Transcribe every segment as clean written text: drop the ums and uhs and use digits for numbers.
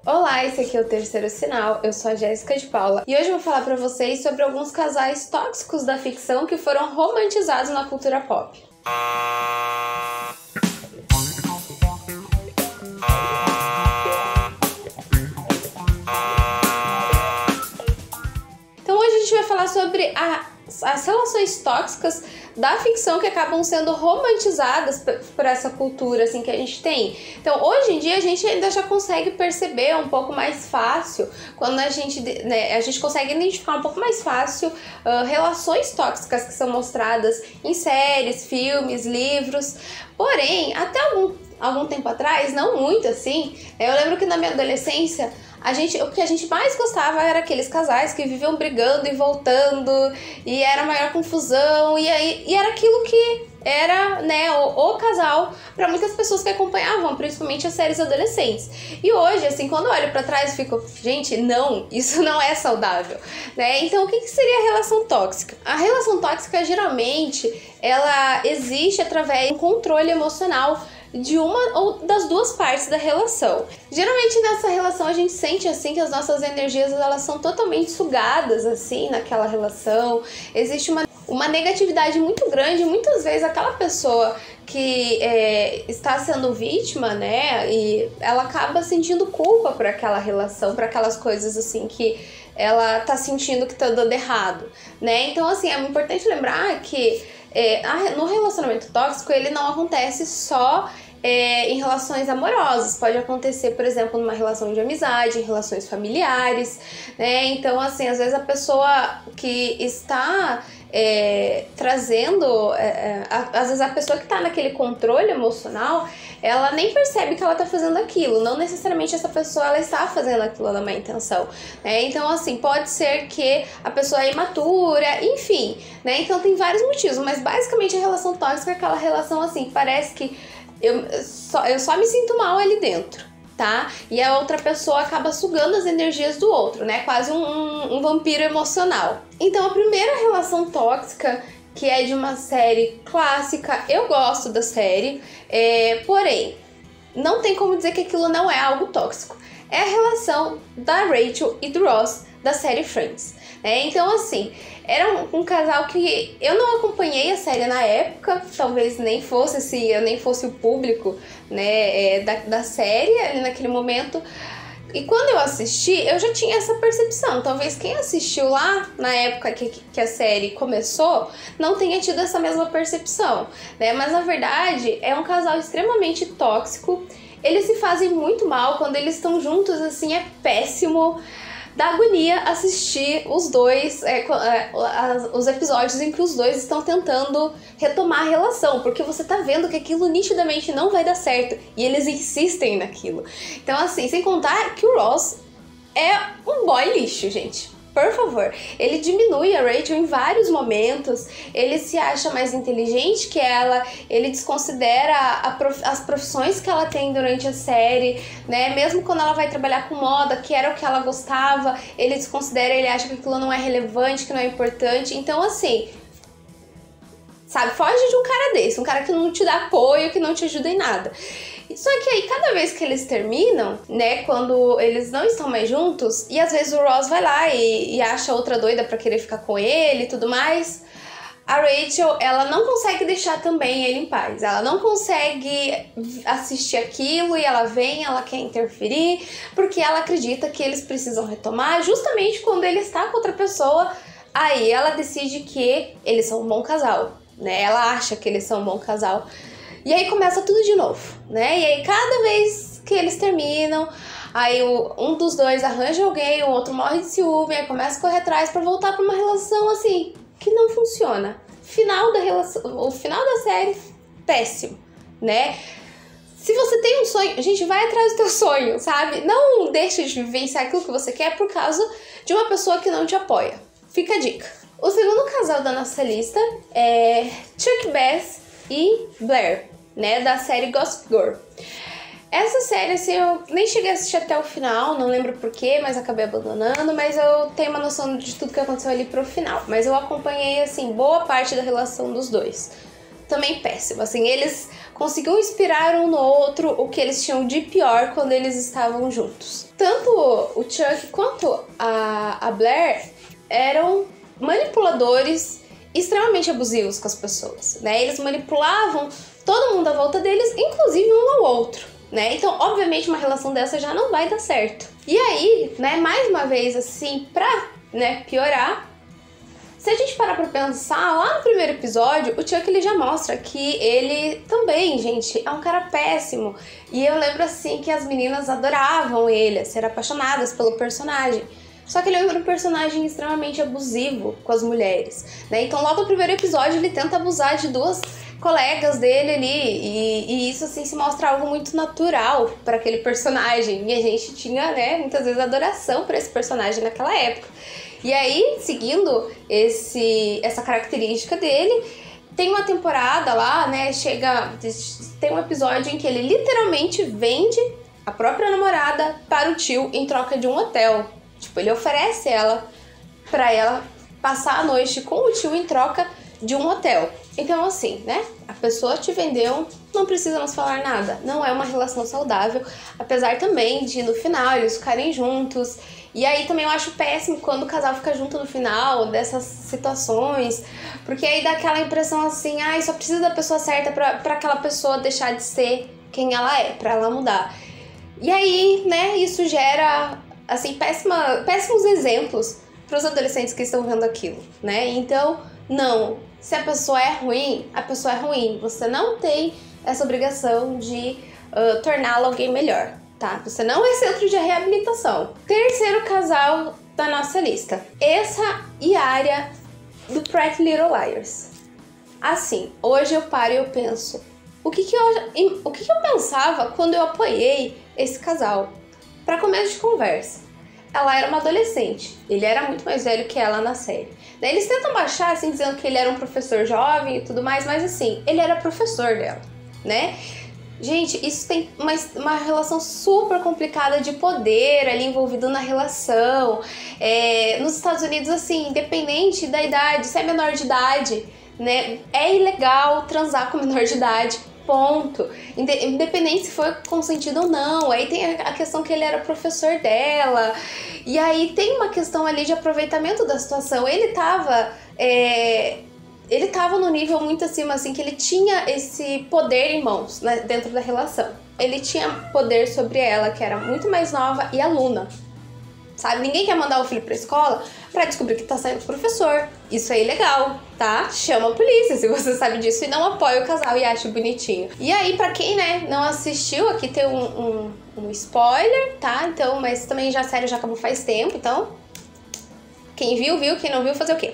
Olá, esse aqui é o Terceiro Sinal, eu sou a Jéssica de Paula e hoje eu vou falar pra vocês sobre alguns casais tóxicos da ficção que foram romantizados na cultura pop. Então hoje a gente vai falar sobre as relações tóxicas da ficção que acabam sendo romantizadas por essa cultura assim que a gente tem. Então hoje em dia a gente ainda já consegue perceber um pouco mais fácil, quando a gente consegue identificar um pouco mais fácil relações tóxicas que são mostradas em séries, filmes, livros. Porém, até algum tempo atrás, não muito assim, eu lembro que na minha adolescência o que a gente mais gostava era aqueles casais que viviam brigando e voltando, e era maior confusão, e era aquilo que era, né, o casal para muitas pessoas que acompanhavam, principalmente as séries adolescentes. E hoje, assim, quando eu olho para trás, eu fico, gente, não, isso não é saudável, né? Então, o que seria a relação tóxica? A relação tóxica, geralmente, ela existe através de um controle emocional de uma ou das duas partes da relação. Geralmente nessa relação a gente sente assim que as nossas energias elas são totalmente sugadas assim naquela relação. Existe uma negatividade muito grande, muitas vezes aquela pessoa que está sendo vítima, né, e ela acaba sentindo culpa por aquela relação, por aquelas coisas assim que ela tá sentindo que tá dando errado, né? Então assim, é importante lembrar que no relacionamento tóxico ele não acontece só em relações amorosas, pode acontecer, por exemplo, numa relação de amizade, em relações familiares, né? Então, assim, às vezes a pessoa que está trazendo, às vezes a pessoa que está naquele controle emocional, ela nem percebe que ela está fazendo aquilo, não necessariamente essa pessoa ela está fazendo aquilo na má intenção, né? Então, assim, pode ser que a pessoa é imatura, enfim, né? Então tem vários motivos, mas basicamente a relação tóxica é aquela relação assim, que parece que eu só me sinto mal ali dentro, tá? E a outra pessoa acaba sugando as energias do outro, né? Quase um vampiro emocional. Então a primeira relação tóxica, que é de uma série clássica, eu gosto da série, porém, não tem como dizer que aquilo não é algo tóxico. É a relação da Rachel e do Ross da série Friends. Então, assim, era um casal que eu não acompanhei a série na época, talvez nem fosse assim, eu nem fosse o público, né, da série ali naquele momento. E quando eu assisti, eu já tinha essa percepção. Talvez quem assistiu lá na época que a série começou não tenha tido essa mesma percepção, né? Mas na verdade é um casal extremamente tóxico. Eles se fazem muito mal quando eles estão juntos, assim, é péssimo. Dá agonia assistir os dois, os episódios em que os dois estão tentando retomar a relação, porque você tá vendo que aquilo nitidamente não vai dar certo e eles insistem naquilo. Então, assim, sem contar que o Ross é um boy lixo, gente. Por favor, ele diminui a Rachel em vários momentos, ele se acha mais inteligente que ela, ele desconsidera as profissões que ela tem durante a série, né? Mesmo quando ela vai trabalhar com moda, que era o que ela gostava, ele desconsidera, ele acha que aquilo não é relevante, que não é importante. Então, assim, sabe, foge de um cara desse, um cara que não te dá apoio, que não te ajuda em nada. Só que aí, cada vez que eles terminam, né, quando eles não estão mais juntos, e às vezes o Ross vai lá e acha outra doida pra querer ficar com ele e tudo mais, a Rachel, ela não consegue deixar também ele em paz. Ela não consegue assistir aquilo e ela quer interferir, porque ela acredita que eles precisam retomar justamente quando ele está com outra pessoa. Aí ela decide que eles são um bom casal, né? Ela acha que eles são um bom casal. E aí começa tudo de novo, né? E aí cada vez que eles terminam, aí um dos dois arranja alguém, o outro morre de ciúme, aí começa a correr atrás pra voltar pra uma relação assim, que não funciona. O final da série, péssimo, né? Se você tem um sonho, gente, vai atrás do teu sonho, sabe? Não deixe de vivenciar aquilo que você quer por causa de uma pessoa que não te apoia. Fica a dica. O segundo casal da nossa lista é Chuck Bass e Blair, né, da série Gossip Girl. Essa série, assim, eu nem cheguei a assistir até o final, não lembro porquê, mas acabei abandonando, mas eu tenho uma noção de tudo que aconteceu ali pro final. Mas eu acompanhei, assim, boa parte da relação dos dois. também péssimo. Assim, eles conseguiam inspirar um no outro o que eles tinham de pior quando eles estavam juntos. Tanto o Chuck quanto a Blair eram manipuladores extremamente abusivos com as pessoas, né? Eles manipulavam todo mundo à volta deles, inclusive um ao outro, né? Então, obviamente, uma relação dessa já não vai dar certo. E aí, né, mais uma vez, assim, pra, né, piorar, se a gente parar pra pensar, lá no primeiro episódio, o Chuck, ele já mostra que ele também, gente, é um cara péssimo. E eu lembro, assim, que as meninas adoravam ele, ser apaixonadas pelo personagem. Só que ele é um personagem extremamente abusivo com as mulheres, né? Então, logo no primeiro episódio, ele tenta abusar de duas colegas dele ali, e isso, assim, se mostra algo muito natural para aquele personagem. E a gente tinha, né, muitas vezes adoração por esse personagem naquela época. E aí, seguindo essa característica dele, tem uma temporada lá, né, tem um episódio em que ele literalmente vende a própria namorada para o tio em troca de um hotel. Tipo, ele oferece ela pra ela passar a noite com o tio em troca de um hotel. Então, assim, né? A pessoa te vendeu, não precisamos falar nada. Não é uma relação saudável, apesar também de, no final, eles ficarem juntos. E aí também eu acho péssimo quando o casal fica junto no final dessas situações, porque aí dá aquela impressão assim, só precisa da pessoa certa pra aquela pessoa deixar de ser quem ela é, pra ela mudar. E aí, né, isso gera, assim, péssimos exemplos para os adolescentes que estão vendo aquilo, né? Então, não, se a pessoa é ruim, a pessoa é ruim. Você não tem essa obrigação de torná-la alguém melhor, tá? Você não é centro de reabilitação. Terceiro casal da nossa lista, Essa e Arya do Pretty Little Liars. Assim, hoje eu paro e eu penso, o que eu pensava quando eu apoiei esse casal? Para começo de conversa, ela era uma adolescente, ele era muito mais velho que ela na série. Daí eles tentam baixar, assim, dizendo que ele era um professor jovem e tudo mais, mas assim, ele era professor dela, né? Gente, isso tem uma relação super complicada de poder ali envolvido na relação. Nos Estados Unidos, assim, independente da idade, se é menor de idade, né, é ilegal transar com menor de idade. Ponto. Independente se foi consentido ou não. Aí tem a questão que ele era professor dela. E aí tem uma questão ali de aproveitamento da situação. Ele tava no nível muito acima, assim, que ele tinha esse poder em mãos, né, dentro da relação. Ele tinha poder sobre ela, que era muito mais nova e aluna. Sabe? Ninguém quer mandar o filho pra escola pra descobrir que tá saindo com o professor. Isso é ilegal, tá? Chama a polícia se você sabe disso e não apoia o casal e acha bonitinho. E aí, pra quem, né, não assistiu, aqui tem um spoiler, tá? Então, mas também já a série já acabou faz tempo, então quem viu, viu. Quem não viu, fazer o quê?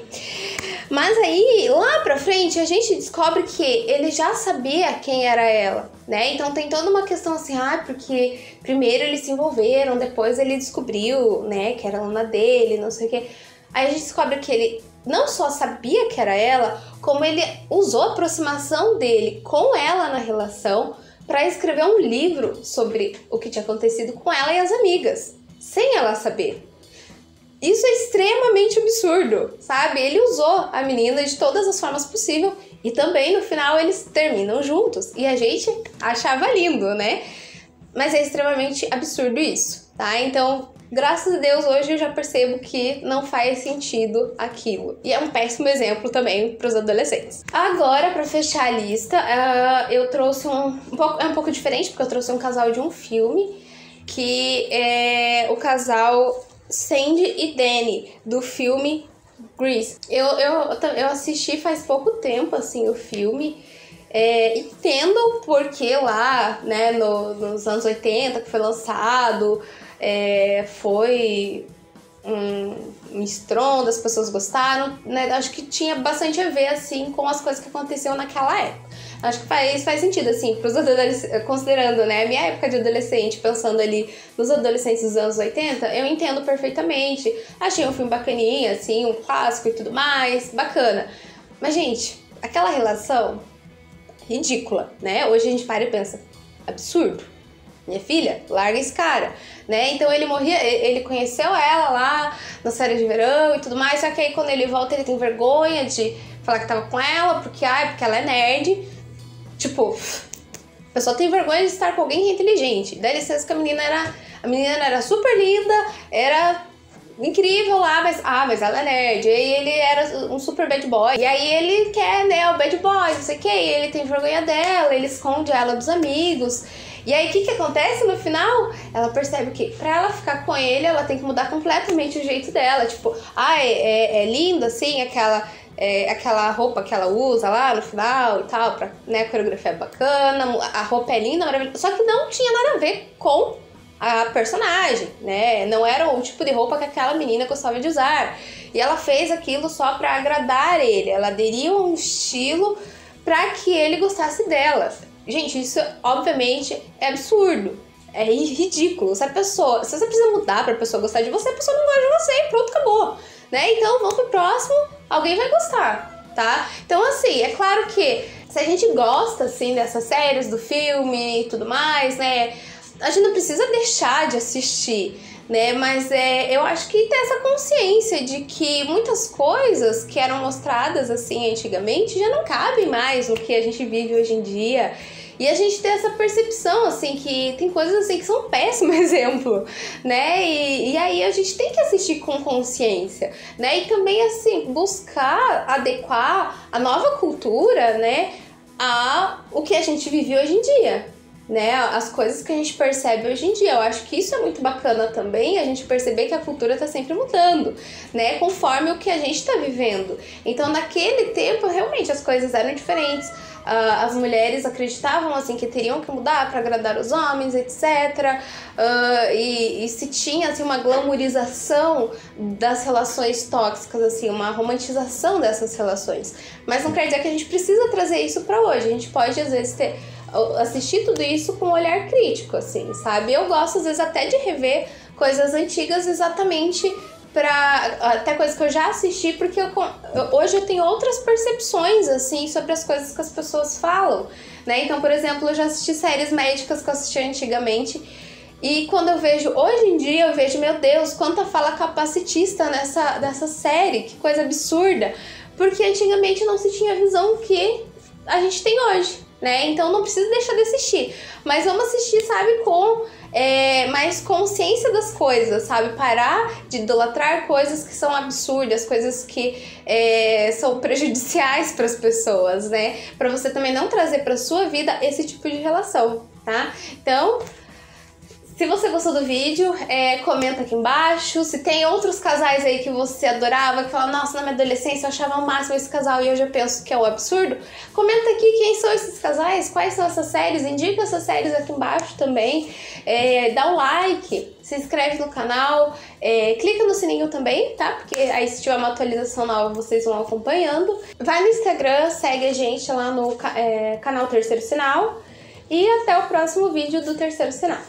Mas aí, lá pra frente, a gente descobre que ele já sabia quem era ela, né? Então tem toda uma questão assim, porque primeiro eles se envolveram, depois ele descobriu, né, que era a aluna dele, não sei o quê. Aí a gente descobre que ele não só sabia que era ela, como ele usou a aproximação dele com ela na relação pra escrever um livro sobre o que tinha acontecido com ela e as amigas, sem ela saber. Isso é extremamente absurdo, sabe? Ele usou a menina de todas as formas possíveis e também no final eles terminam juntos e a gente achava lindo, né? Mas é extremamente absurdo isso, tá? Então, graças a Deus, hoje eu já percebo que não faz sentido aquilo. E é um péssimo exemplo também para os adolescentes. Agora, para fechar a lista, eu trouxe um pouco diferente, porque eu trouxe um casal de um filme, que é o casal Sandy e Danny, do filme Grease. Eu assisti faz pouco tempo, assim, o filme. Entendo porque lá, né, nos anos 80, que foi lançado, foi um estrondo, as pessoas gostaram, né? Acho que tinha bastante a ver, assim, com as coisas que aconteciam naquela época. Acho que faz sentido, assim, pros adolescentes, considerando, né, a minha época de adolescente, pensando ali nos adolescentes dos anos 80, eu entendo perfeitamente. Achei um filme bacaninha, assim, um clássico e tudo mais, bacana. Mas, gente, aquela relação ridícula, né? Hoje a gente para e pensa, absurdo. Minha filha, larga esse cara, né? Então ele conheceu ela lá nas férias de verão e tudo mais, só que aí quando ele volta ele tem vergonha de falar que tava com ela, porque ela é nerd. Tipo, a pessoa tem vergonha de estar com alguém que é inteligente. Dá licença que a menina era super linda, era incrível lá, mas ela é nerd. E aí ele era um super bad boy. E aí ele quer, né, o bad boy, não sei o que. E ele tem vergonha dela, ele esconde ela dos amigos. E aí o que acontece no final? Ela percebe que pra ela ficar com ele, ela tem que mudar completamente o jeito dela. Tipo, é lindo assim, aquela roupa que ela usa lá no final e tal, né, a coreografia é bacana, a roupa é linda, maravilhosa. Só que não tinha nada a ver com a personagem, né? Não era o tipo de roupa que aquela menina gostava de usar. E ela fez aquilo só pra agradar ele. Ela aderiu a um estilo pra que ele gostasse dela. Gente, isso obviamente é absurdo. É ridículo. Se você precisa mudar pra pessoa gostar de você, a pessoa não gosta de você e pronto, acabou. Né? Então vamos pro próximo, alguém vai gostar, tá? Então assim, é claro que se a gente gosta assim dessas séries, do filme e tudo mais, né? A gente não precisa deixar de assistir, né? Mas eu acho que ter essa consciência de que muitas coisas que eram mostradas assim antigamente já não cabem mais no que a gente vive hoje em dia. E a gente tem essa percepção, assim, que tem coisas assim que são um péssimo exemplo, né? E aí a gente tem que assistir com consciência, né? E também, assim, buscar adequar a nova cultura, né, a o que a gente vive hoje em dia, né? As coisas que a gente percebe hoje em dia. Eu acho que isso é muito bacana também, a gente perceber que a cultura tá sempre mudando, né? Conforme o que a gente tá vivendo. Então, naquele tempo, realmente, as coisas eram diferentes. As mulheres acreditavam assim que teriam que mudar para agradar os homens, etc. E se tinha assim uma glamourização das relações tóxicas, assim, uma romantização dessas relações. Mas não quer dizer que a gente precisa trazer isso para hoje. A gente pode às vezes assistir tudo isso com um olhar crítico, assim, sabe? Eu gosto às vezes até de rever coisas antigas exatamente até coisas que eu já assisti, porque hoje eu tenho outras percepções, assim, sobre as coisas que as pessoas falam, né? Então, por exemplo, eu já assisti séries médicas que eu assisti antigamente, e quando eu vejo, hoje em dia, eu vejo, meu Deus, quanta fala capacitista nessa série, que coisa absurda, porque antigamente não se tinha a visão que a gente tem hoje, né? Então não precisa deixar de assistir, mas vamos assistir, sabe, com mais consciência das coisas, sabe? Parar de idolatrar coisas que são absurdas, coisas que são prejudiciais para as pessoas, né? Para você também não trazer para sua vida esse tipo de relação, tá? Então, se você gostou do vídeo, comenta aqui embaixo. Se tem outros casais aí que você adorava, que fala, nossa, na minha adolescência eu achava o máximo esse casal e hoje eu penso que é um absurdo, comenta aqui quem são esses casais, quais são essas séries, indica essas séries aqui embaixo também. Dá um like, se inscreve no canal, clica no sininho também, tá? Porque aí se tiver uma atualização nova vocês vão acompanhando. Vai no Instagram, segue a gente lá no canal Terceiro Sinal e até o próximo vídeo do Terceiro Sinal.